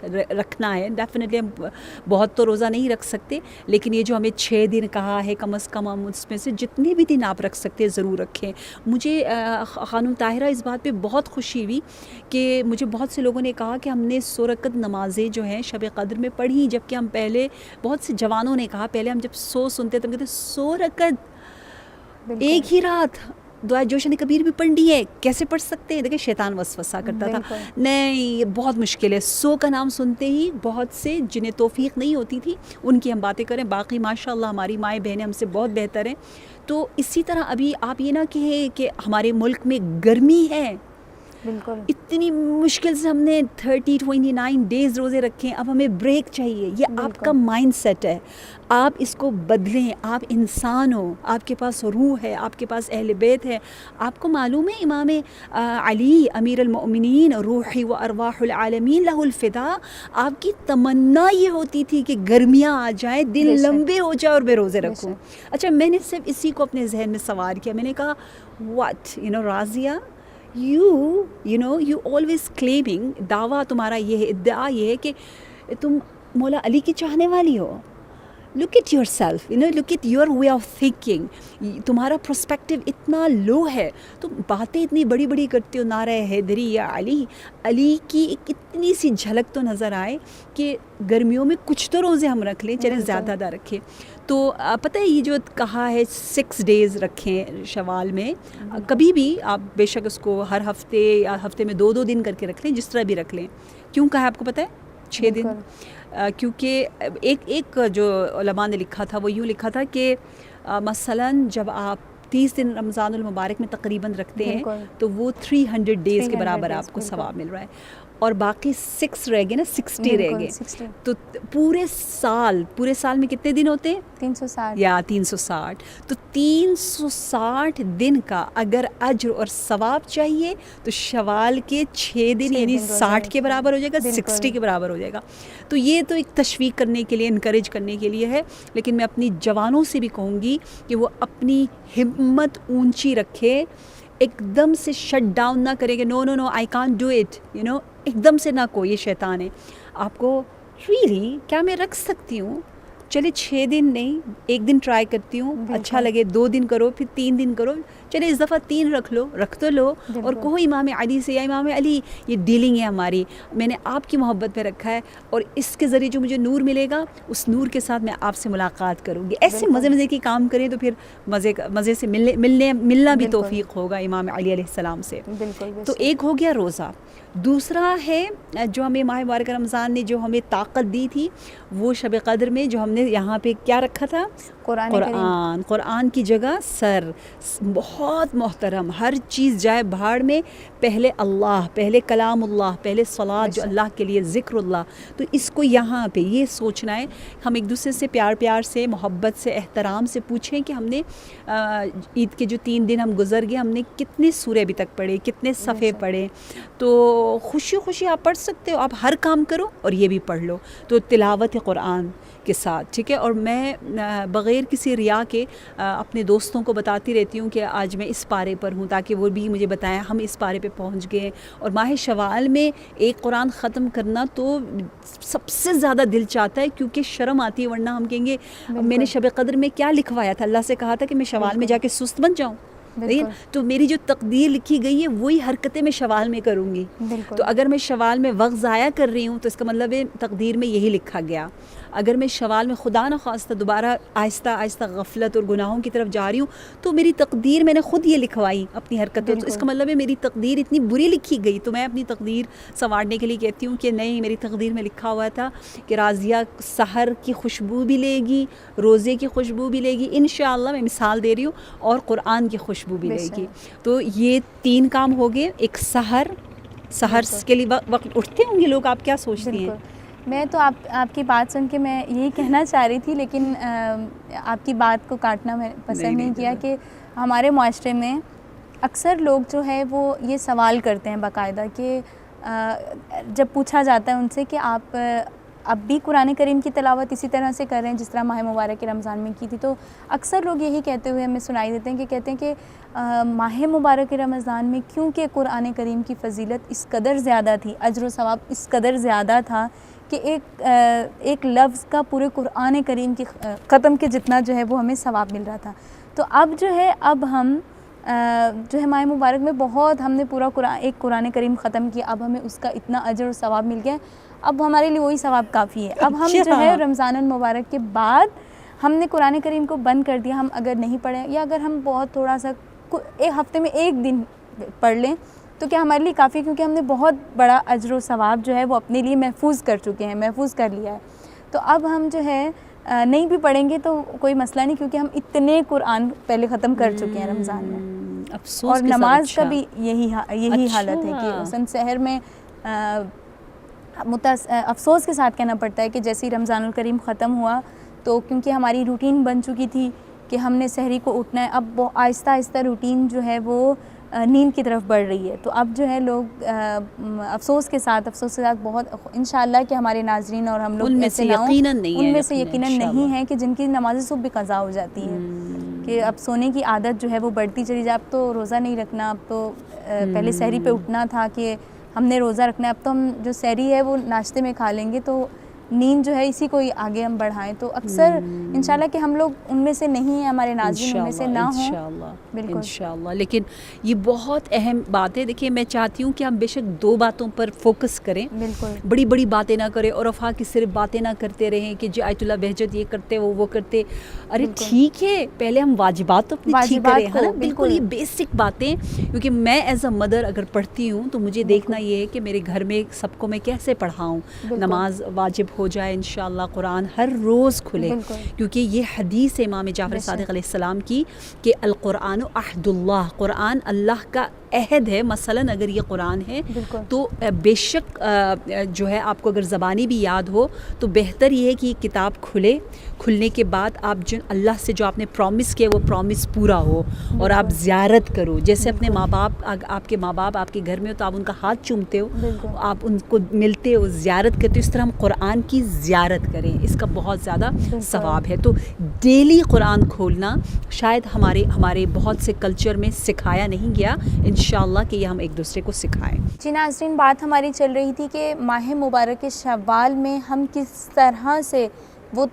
رکھنا ہے. ڈیفینیٹلی ہم بہت تو روزہ نہیں رکھ سکتے، لیکن یہ جو ہمیں 6 دن کہا ہے کم از کم ہم اس میں سے جتنے بھی دن آپ رکھ سکتے ہیں ضرور رکھیں. مجھے خانم طاہرہ اس بات پہ بہت خوشی ہوئی کہ مجھے بہت سے لوگوں نے کہا کہ ہم نے 100 رکعت نمازیں جو ہیں شب قدر میں پڑھی، جبکہ ہم پہلے بہت سے جوانوں نے کہا پہلے ہم جب 100 سنتے تو ہم کہتے 100 رکعت ایک ہی رات دعا جوشن کبیر بھی پڑھنی ہے، کیسے پڑھ سکتے ہیں؟ دیکھیں شیطان وسوسہ کرتا تھا، نہیں یہ بہت مشکل ہے. 100 کا نام سنتے ہی بہت سے جنہیں توفیق نہیں ہوتی تھی ان کی ہم باتیں کریں، باقی ماشاء اللہ ہماری مائیں بہنیں ہم سے بہت بہتر ہیں. تو اسی طرح ابھی آپ یہ نہ کہیں کہ ہمارے ملک میں گرمی ہے، بالکل اتنی مشکل سے ہم نے 29 ڈیز روزے رکھے، اب ہمیں بریک چاہیے. یہ آپ کا مائنڈ سیٹ ہے، آپ اس کو بدلیں. آپ انسان ہو، آپ کے پاس روح ہے، آپ کے پاس اہل بیت ہے. آپ کو معلوم ہے امام علی امیر المؤمنین روحی و ارواح العالمین لہ الفدا، آپ کی تمنا یہ ہوتی تھی کہ گرمیاں آ جائیں، دن لمبے ہو جائے اور میں روزے رکھوں. اچھا میں نے صرف اسی کو اپنے ذہن میں سوار کیا، میں نے کہا what Razia you always claiming، دعویٰ تمہارا یہ ہے، ادعا یہ ہے کہ تم مولا علی کی چاہنے والی ہو. look at yourself, look at your way of thinking. تمہارا پرسپیکٹیو اتنا لو ہے، تم باتیں اتنی بڑی بڑی کرتے ہو، نعرہ حیدری یا علی کی ایک اتنی سی جھلک تو نظر آئے کہ گرمیوں میں کچھ تو روزے ہم رکھ لیں، چلے زیادہ نہ رکھیں. تو پتہ ہے یہ جو کہا ہے 6 ڈیز رکھیں شوال میں، کبھی بھی آپ بے شک اس کو ہر ہفتے یا ہفتے میں 2 دن کر کے رکھ لیں، جس طرح بھی رکھ لیں. کیوں کہا ہے آپ کو پتہ ہے 6 دن؟ کیونکہ ایک جو علماء نے لکھا تھا وہ یوں لکھا تھا کہ مثلاً جب آپ 30 دن رمضان المبارک میں تقریباً رکھتے ہیں تو وہ 300 ڈیز کے برابر آپ کو ثواب مل رہا ہے، اور باقی 6 رہ گئے نا، 60 رہ گئے. تو پورے سال میں کتنے دن ہوتے ہیں؟ 360 یا 360. تو 360 دن کا اگر اجر اور ثواب چاہیے تو شوال کے 6 دن یعنی 60 کے برابر ہو جائے گا، 60 کے برابر ہو جائے گا. تو یہ تو ایک تشویق کرنے کے لیے، انکریج کرنے کے لیے ہے. لیکن میں اپنی جوانوں سے بھی کہوں گی کہ وہ اپنی ہمت اونچی رکھے، ایک دم سے شٹ ڈاؤن نہ کرے کہ نو آئی کانٹ ڈو اٹ، ایک دم سے نہ کو، یہ شیطان ہے. آپ کو ریئلی کیا میں رکھ سکتی ہوں؟ چلے 6 دن نہیں، 1 دن ٹرائی کرتی ہوں، اچھا لگے 2 دن کرو، پھر 3 دن کرو، چلے اس دفعہ 3 رکھ تو لو. اور کہو امام علی سے، یا امام علی یہ ڈیلنگ ہے ہماری، میں نے آپ کی محبت میں رکھا ہے اور اس کے ذریعے جو مجھے نور ملے گا اس نور کے ساتھ میں آپ سے ملاقات کروں گی. ایسے مزے کے کام کریں تو پھر مزے سے ملنا بھی توفیق ہوگا امام علی علیہ السلام سے. تو ایک ہو گیا روزہ. دوسرا ہے جو ہمیں ماہ مبارک رمضان نے جو ہمیں طاقت دی تھی، وہ شب قدر میں جو ہم نے یہاں پہ کیا رکھا تھا؟ قرآن کی جگہ سر. بہت محترم، ہر چیز جائے بھاڑ میں، پہلے اللہ، پہلے کلام اللہ، پہلے صلاۃ جو اللہ کے لیے، ذکر اللہ. تو اس کو یہاں پہ یہ سوچنا ہے، ہم ایک دوسرے سے پیار سے، محبت سے، احترام سے پوچھیں کہ ہم نے عید کے جو 3 دن ہم گزر گئے، ہم نے کتنے سورے ابھی تک پڑھے، کتنے صفحے پڑھے. تو خوشی آپ پڑھ سکتے ہو، آپ ہر کام کرو اور یہ بھی پڑھ لو. تو تلاوت قرآن کے ساتھ، ٹھیک ہے. اور میں بغیر کسی ریا کے اپنے دوستوں کو بتاتی رہتی ہوں کہ آج میں اس پارے پر ہوں، تاکہ وہ بھی مجھے بتائیں ہم اس پارے پہ پہنچ گئے. اور ماہ شوال میں ایک قرآن ختم کرنا تو سب سے زیادہ دل چاہتا ہے، کیونکہ شرم آتی ہے، ورنہ ہم کہیں گے میں نے شب قدر میں کیا لکھوایا تھا، اللہ سے کہا تھا کہ میں شوال میں جا کے سست بن جاؤں، تو میری جو تقدیر لکھی گئی ہے وہی حرکتیں میں شوال میں کروں گی. تو اگر میں شوال میں وقت ضائع کر رہی ہوں تو اس کا مطلب ہے تقدیر میں یہی لکھا گیا. اگر میں شوال میں خدا نہ خواستہ دوبارہ آہستہ غفلت اور گناہوں کی طرف جا رہی ہوں تو میری تقدیر میں نے خود یہ لکھوائی اپنی حرکتیں، تو اس کا مطلب ہے میری تقدیر اتنی بری لکھی گئی. تو میں اپنی تقدیر سنوارنے کے لیے کہتی ہوں کہ نہیں، میری تقدیر میں لکھا ہوا تھا کہ راضیہ سحر کی خوشبو بھی لے گی، روزے کی خوشبو بھی لے گی انشاءاللہ، میں مثال دے رہی ہوں، اور قرآن کی خوشبو بھی لے گی. تو یہ 3 کام ہو گئے. ایک سحر کے لیے وقت اٹھتے ہوں گے لوگ، آپ کیا سوچتی ہیں؟ میں تو آپ کی بات سن کے میں یہی کہنا چاہ رہی تھی، لیکن آپ کی بات کو کاٹنا میں پسند نہیں کیا کہ ہمارے معاشرے میں اکثر لوگ جو ہے وہ یہ سوال کرتے ہیں باقاعدہ کہ جب پوچھا جاتا ہے ان سے کہ آپ اب بھی قرآن کریم کی تلاوت اسی طرح سے کر رہے ہیں جس طرح ماہ مبارک رمضان میں کی تھی. تو اکثر لوگ یہی کہتے ہوئے ہمیں سنائی دیتے ہیں کہ کہتے ہیں کہ ماہ مبارک رمضان میں کیونکہ قرآن کریم کی فضیلت اس قدر زیادہ تھی, اجر و ثواب اس قدر زیادہ تھا کہ ایک لفظ کا پورے قرآن کریم کی ختم کے جتنا جو ہے وہ ہمیں ثواب مل رہا تھا. تو اب جو ہے اب ہم جو ہے ماہ مبارک میں بہت ہم نے پورا ایک قرآن کریم ختم کیا, اب ہمیں اس کا اتنا اجر و ثواب مل گیا, اب ہمارے لیے وہی ثواب کافی ہے. اب ہم جو ہے رمضان المبارک کے بعد ہم نے قرآن کریم کو بند کر دیا. ہم اگر نہیں پڑھیں یا اگر ہم بہت تھوڑا سا ایک ہفتے میں ایک دن پڑھ لیں تو کیا ہمارے لیے کافی, کیونکہ ہم نے بہت بڑا اجر و ثواب جو ہے وہ اپنے لیے محفوظ کر چکے ہیں, محفوظ کر لیا ہے. تو اب ہم جو ہے نہیں بھی پڑھیں گے تو کوئی مسئلہ نہیں, کیونکہ ہم اتنے قرآن پہلے ختم کر چکے ہیں رمضان میں. اور نماز کا بھی یہی حالت ہے کہ اس سحر میں افسوس کے ساتھ کہنا پڑتا ہے کہ جیسے ہی رمضان الکریم ختم ہوا تو کیونکہ ہماری روٹین بن چکی تھی کہ ہم نے سحری کو اٹھنا ہے, اب آہستہ آہستہ روٹین جو ہے وہ نیند کی طرف بڑھ رہی ہے. تو اب جو ہے لوگ افسوس کے ساتھ بہت انشاءاللہ کہ ہمارے ناظرین اور ہم لوگ ان میں سے یقیناً نہیں ہیں کہ جن کی نماز صبح قضا ہو جاتی ہیں, کہ اب سونے کی عادت جو ہے وہ بڑھتی چلی جائے. اب تو روزہ نہیں رکھنا, اب تو پہلے سحری پہ اٹھنا تھا کہ ہم نے روزہ رکھنا ہے, اب تو ہم جو سحری ہے وہ ناشتے میں کھا لیں گے, تو نیند جو ہے اسی کو آگے ہم بڑھائیں. تو اکثر انشاءاللہ کہ ہم لوگ ان میں سے نہیں ہیں, ہمارے ناظرین ان میں سے نہ ہوں. بالکل انشاءاللہ. لیکن یہ بہت اہم بات ہے. دیکھیے میں چاہتی ہوں کہ ہم بے شک دو باتوں پر فوکس کریں, بالکل بڑی بڑی باتیں نہ کریں اور افواہ کی صرف باتیں نہ کرتے رہیں کہ جی آیت اللہ بہجت یہ کرتے وہ کرتے. ارے ٹھیک ہے, پہلے ہم واجبات تو اپنی ٹھیک کریں, ہے نا, بالکل یہ بیسک باتیں. کیونکہ میں ایز اے مدر اگر پڑھتی ہوں تو مجھے دیکھنا یہ ہے کہ میرے گھر میں سب کو میں کیسے پڑھاؤں, نماز واجب ہو جائے انشاءاللہ, قرآن ہر روز کھلے, کیونکہ یہ حدیث ہے امام جعفر صادق علیہ السلام کی کہ القرآن عہد اللہ, قرآن اللہ کا عہد ہے. مثلا اگر یہ قرآن ہے تو بے شک جو ہے آپ کو اگر زبانی بھی یاد ہو تو بہتر یہ ہے کہ یہ کتاب کھلنے کے بعد آپ جن اللہ سے جو آپ نے پرومس کیا وہ پرومس پورا ہو, اور آپ زیارت کرو. جیسے اپنے ماں باپ, آپ کے ماں باپ آپ کے گھر میں ہو تو آپ ان کا ہاتھ چومتے ہو, آپ ان کو ملتے ہو, زیارت کرتے ہو, اس طرح ہم قرآن کی زیارت کریں, اس کا بہت زیادہ ثواب ہے. تو ڈیلی قرآن کھولنا شاید ہمارے بہت سے کلچر میں سکھایا نہیں گیا, انشاءاللہ کہ یہ ہم ایک دوسرے کو سکھائیں. جی ناظرین, بات ہماری چل رہی تھی کہ ماہ مبارک شوال میں ہم کس طرح سے وہ